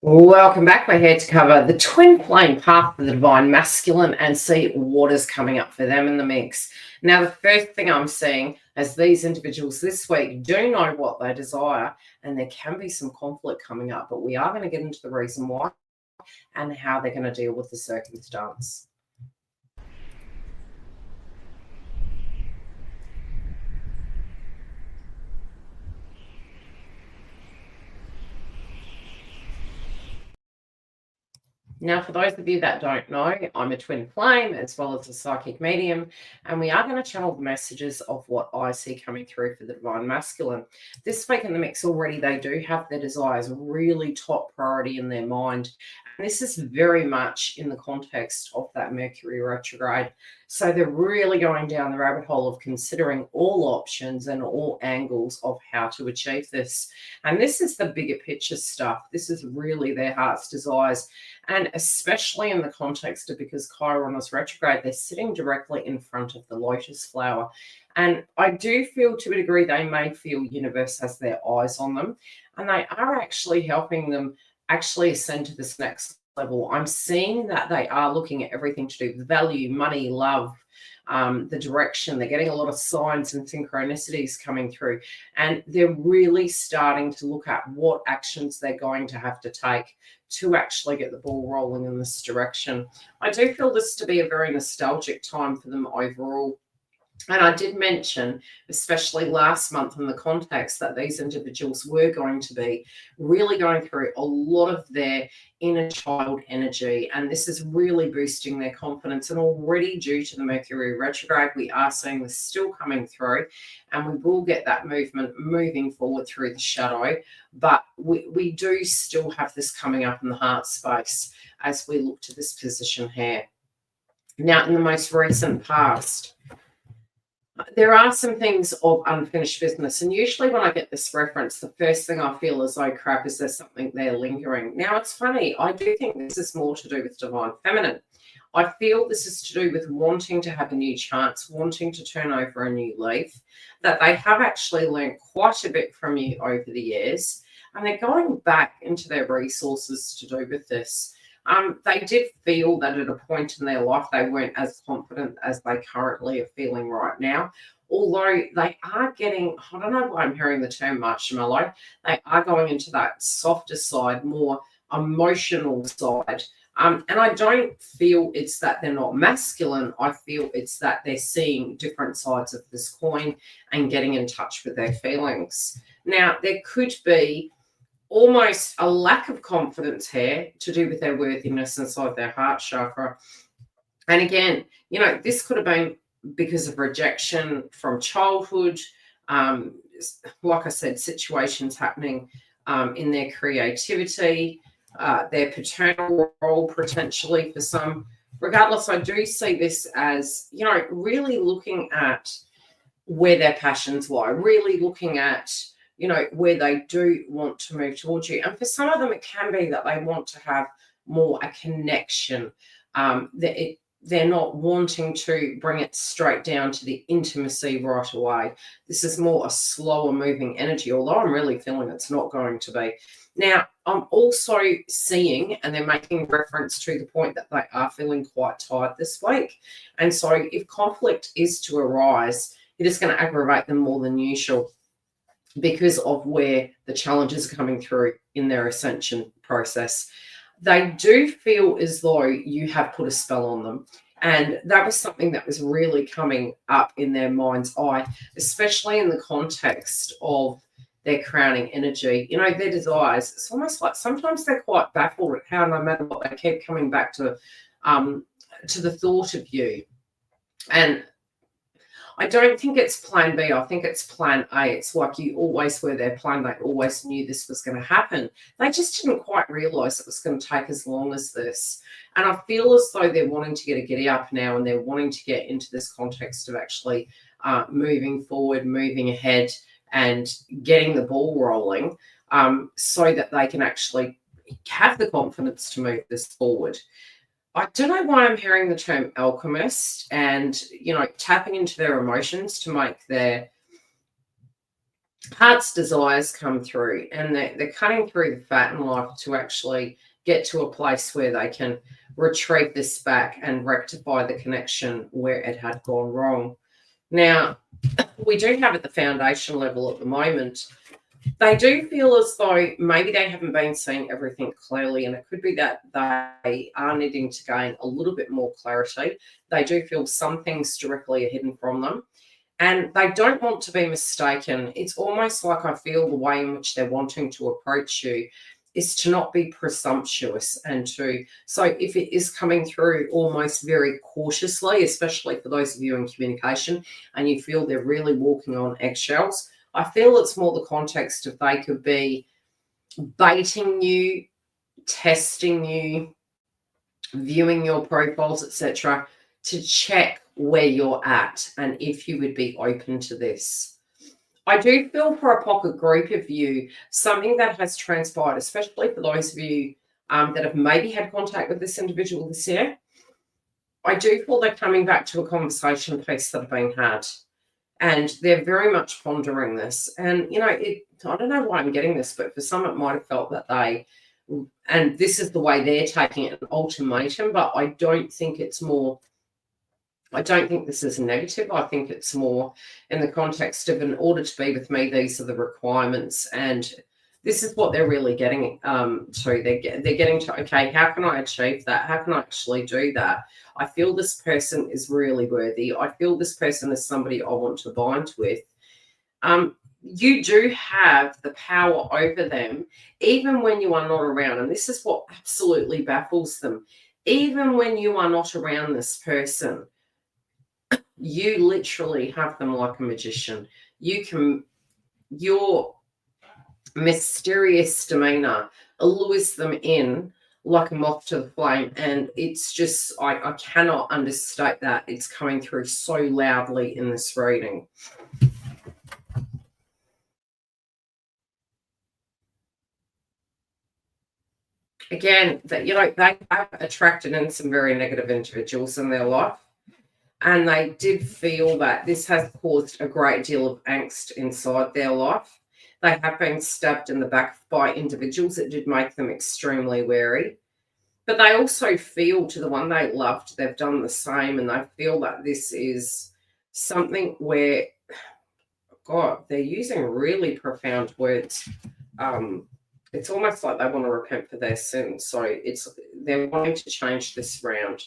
Welcome back. We're here to cover the twin flame path of the divine masculine and see what is coming up for them in the mix. Now, the first thing I'm seeing is these individuals this week do know what they desire, and there can be some conflict coming up, but we are going to get into the reason why and how they're going to deal with the circumstance. Now, for those of you that don't know, I'm a twin flame as well as a psychic medium, and we are going to channel the messages of what I see coming through for the divine masculine. This week in the mix already, they do have their desires really top priority in their mind. And this is very much in the context of that Mercury retrograde. So they're really going down the rabbit hole of considering all options and all angles of how to achieve this. And this is the bigger picture stuff. This is really their heart's desires. And especially in the context of because Chiron is retrograde, they're sitting directly in front of the lotus flower. And I do feel to a degree they may feel universe has their eyes on them. And they are actually helping them actually ascend to this next level. I'm seeing that they are looking at everything to do with value, money, love, the direction. They're getting a lot of signs and synchronicities coming through. And they're really starting to look at what actions they're going to have to take to actually get the ball rolling in this direction. I do feel this to be a very nostalgic time for them overall. And I did mention, especially last month in the context, that these individuals were going to be really going through a lot of their inner child energy. And this is really boosting their confidence. And already due to the Mercury retrograde, we are seeing this still coming through. And we will get that movement moving forward through the shadow. But we do still have this coming up in the heart space as we look to this position here. Now, in the most recent past, there are some things of unfinished business. And usually when I get this reference, the first thing I feel is, oh crap, is there something there lingering? Now, it's funny. I do think this is more to do with divine feminine. I feel this is to do with wanting to have a new chance, wanting to turn over a new leaf, that they have actually learned quite a bit from you over the years. And they're going back into their resources to do with this. They did feel that at a point in their life, they weren't as confident as they currently are feeling right now. Although they are getting, I don't know why I'm hearing the term marshmallow, they are going into that softer side, more emotional side. And I don't feel it's that they're not masculine. I feel it's that they're seeing different sides of this coin and getting in touch with their feelings. Now, there could be almost a lack of confidence here to do with their worthiness inside their heart chakra. And again, you know, this could have been because of rejection from childhood. Like I said, situations happening in their creativity, their paternal role potentially for some. Regardless, I do see this as, you know, really looking at where their passions lie, really looking at, you know, where they do want to move towards you. And for some of them, it can be that they want to have more a connection. They're not wanting to bring it straight down to the intimacy right away. This is more a slower moving energy, although I'm really feeling it's not going to be. Now, I'm also seeing, and they're making reference to the point that they are feeling quite tired this week. And so if conflict is to arise, it is going to aggravate them more than usual, because of where the challenges are coming through in their ascension process. They do feel as though you have put a spell on them. And that was something that was really coming up in their mind's eye, especially in the context of their crowning energy. You know, their desires, it's almost like sometimes they're quite baffled at how no matter what, they keep coming back to the thought of you. And I don't think it's plan B. I think it's plan A. It's like you always were their plan. They always knew this was going to happen. They just didn't quite realize it was going to take as long as this. And I feel as though they're wanting to get a giddy up now, and they're wanting to get into this context of actually moving forward, moving ahead, and getting the ball rolling, so that they can actually have the confidence to move this forward. I don't know why I'm hearing the term alchemist and, you know, tapping into their emotions to make their heart's desires come through, and they're cutting through the fat in life to actually get to a place where they can retrieve this back and rectify the connection where it had gone wrong. Now, we do have at the foundation level at the moment, they do feel as though maybe they haven't been seeing everything clearly, and it could be that they are needing to gain a little bit more clarity. They do feel some things directly are hidden from them, and they don't want to be mistaken. It's almost like I feel the way in which they're wanting to approach you is to not be presumptuous, and so if it is coming through almost very cautiously, especially for those of you in communication, and you feel they're really walking on eggshells, I feel it's more the context of they could be baiting you, testing you, viewing your profiles, etc., to check where you're at and if you would be open to this. I do feel for a pocket group of you, something that has transpired, especially for those of you that have maybe had contact with this individual this year. I do feel they're coming back to a conversation piece that have been had, and they're very much pondering this. And, I don't know why I'm getting this, but for some, it might have felt that and this is the way they're taking it, an ultimatum, but I don't think this is negative. I think it's more in the context of, in order to be with me, these are the requirements. And this is what they're really getting to. They're getting to, okay, how can I achieve that? How can I actually do that? I feel this person is really worthy. I feel this person is somebody I want to bind with. You do have the power over them, even when you are not around. And this is what absolutely baffles them. Even when you are not around this person, you literally have them like a magician. Your mysterious demeanor allures them in like a moth to the flame, and it's just, I cannot understate that. It's coming through so loudly in this reading. Again, that they have attracted in some very negative individuals in their life, and they did feel that this has caused a great deal of angst inside their life. They have been stabbed in the back by individuals that did make them extremely wary. But they also feel, to the one they loved, they've done the same, and they feel that this is something where, God, they're using really profound words. It's almost like they want to repent for their sins. So they're wanting to change this round.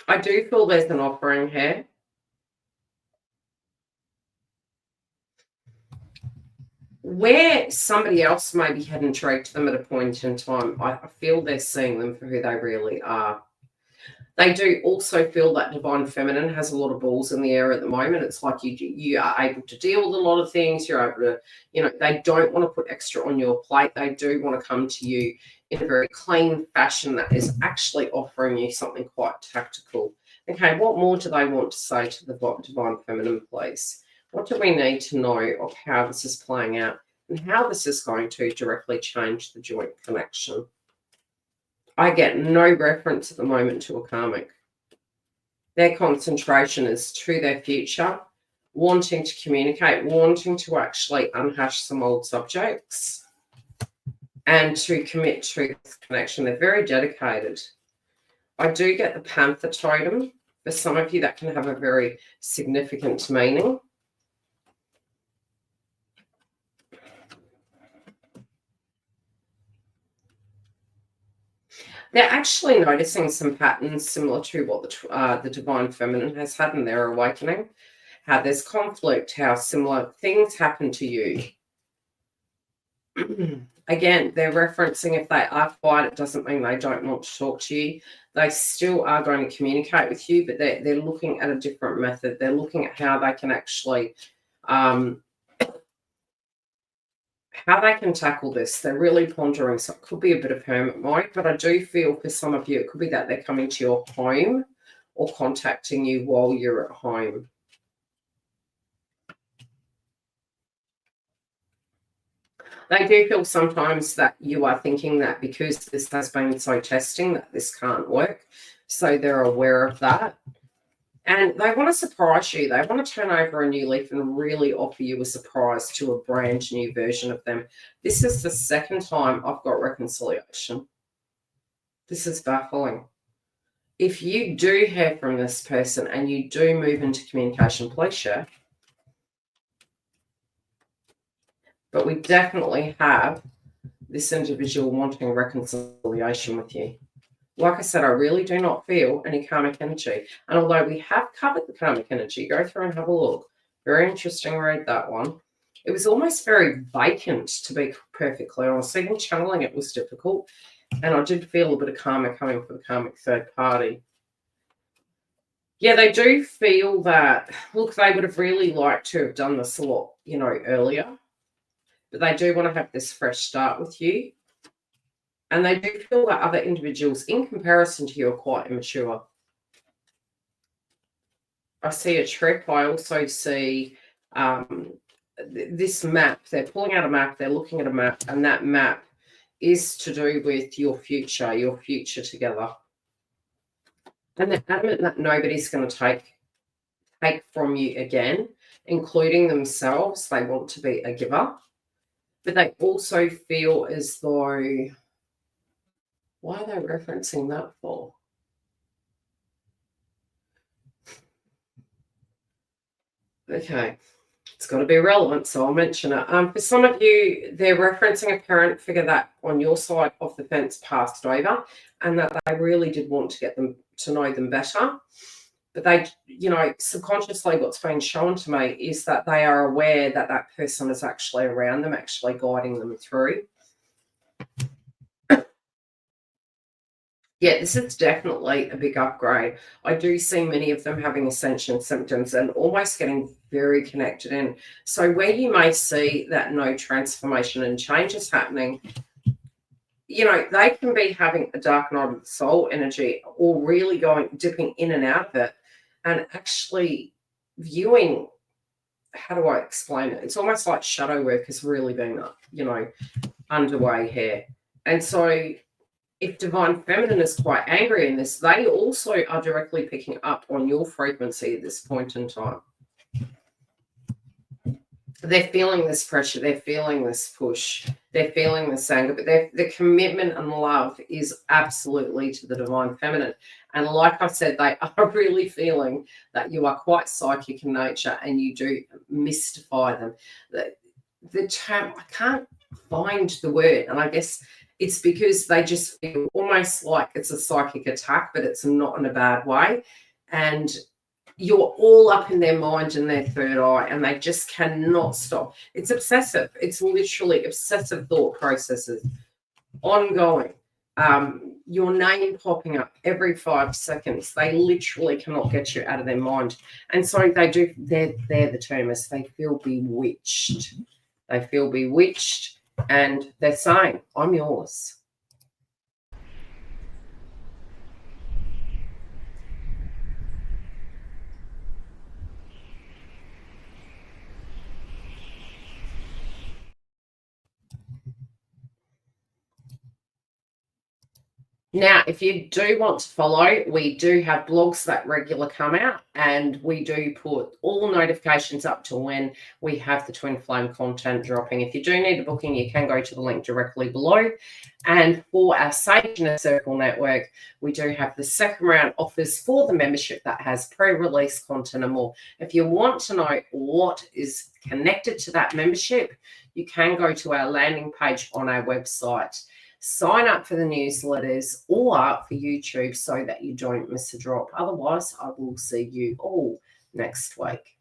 I do feel there's an offering here. Where somebody else maybe had intrigued them at a point in time, I feel they're seeing them for who they really are. They do also feel that divine feminine has a lot of balls in the air at the moment. It's like you are able to deal with a lot of things. You're able to, they don't want to put extra on your plate. They do want to come to you in a very clean fashion that is actually offering you something quite tactical. Okay, what more do they want to say to the divine feminine, please? What do we need to know of how this is playing out and how this is going to directly change the joint connection? I get no reference at the moment to a karmic. Their concentration is to their future, wanting to communicate, wanting to actually unhash some old subjects and to commit to this connection. They're very dedicated. I do get the Panther totem. For some of you, that can have a very significant meaning. They're actually noticing some patterns similar to what the divine feminine has had in their awakening, how there's conflict, how similar things happen to you. Again, they're referencing, if they are quiet, it doesn't mean they don't want to talk to you. They still are going to communicate with you, but they're looking at a different method. They're looking at how they can actually how they can tackle this. They're really pondering. So it could be a bit of hermit mode, but I do feel for some of you, it could be that they're coming to your home or contacting you while you're at home. They do feel sometimes that you are thinking that because this has been so testing that this can't work. So they're aware of that. And they want to surprise you. They want to turn over a new leaf and really offer you a surprise to a brand new version of them. This is the second time I've got reconciliation. This is baffling. If you do hear from this person and you do move into communication, please share. But we definitely have this individual wanting reconciliation with you. Like I said, I really do not feel any karmic energy. And although we have covered the karmic energy, go through and have a look. Very interesting read, that one. It was almost very vacant, to be perfectly honest. Even channeling it was difficult. And I did feel a bit of karma coming from the karmic third party. Yeah, they do feel that, look, they would have really liked to have done this a lot, earlier. But they do want to have this fresh start with you. And they do feel that other individuals, in comparison to you, are quite immature. I see a trip. I also see this map. They're pulling out a map. They're looking at a map. And that map is to do with your future together. And they're adamant that nobody's going to take from you again, including themselves. They want to be a giver. But they also feel as though, why are they referencing that for? Okay, it's got to be relevant, so I'll mention it. For some of you, they're referencing a parent figure that on your side of the fence passed over, and that they really did want to get them to know them better. But they, subconsciously what's been shown to me is that they are aware that that person is actually around them, actually guiding them through. Yeah, this is definitely a big upgrade. I do see many of them having ascension symptoms and almost getting very connected in. So where you may see that no transformation and change is happening, they can be having a dark night of the soul energy, or really dipping in and out of it, and actually viewing, how do I explain it? It's almost like shadow work has really been, underway here. And so if Divine Feminine is quite angry in this, they also are directly picking up on your frequency at this point in time. They're feeling this pressure. They're feeling this push. They're feeling this anger. But the commitment and love is absolutely to the Divine Feminine. And like I said, they are really feeling that you are quite psychic in nature and you do mystify them. The term, I can't find the word, and I guess it's because they just feel almost like it's a psychic attack, but it's not in a bad way. And you're all up in their mind and their third eye, and they just cannot stop. It's obsessive. It's literally obsessive thought processes, ongoing. Your name popping up every 5 seconds. They literally cannot get you out of their mind. And so they're the term is they feel bewitched. They feel bewitched. And they're saying, I'm yours. Now, if you do want to follow, we do have blogs that regularly come out, and we do put all notifications up to when we have the twin flame content dropping. If you do need a booking, you can go to the link directly below. And for our Sage Inner Circle network, we do have the second round offers for the membership that has pre-release content and more. If you want to know what is connected to that membership, you can go to our landing page on our website. Sign up for the newsletters or for YouTube so that you don't miss a drop. Otherwise, I will see you all next week.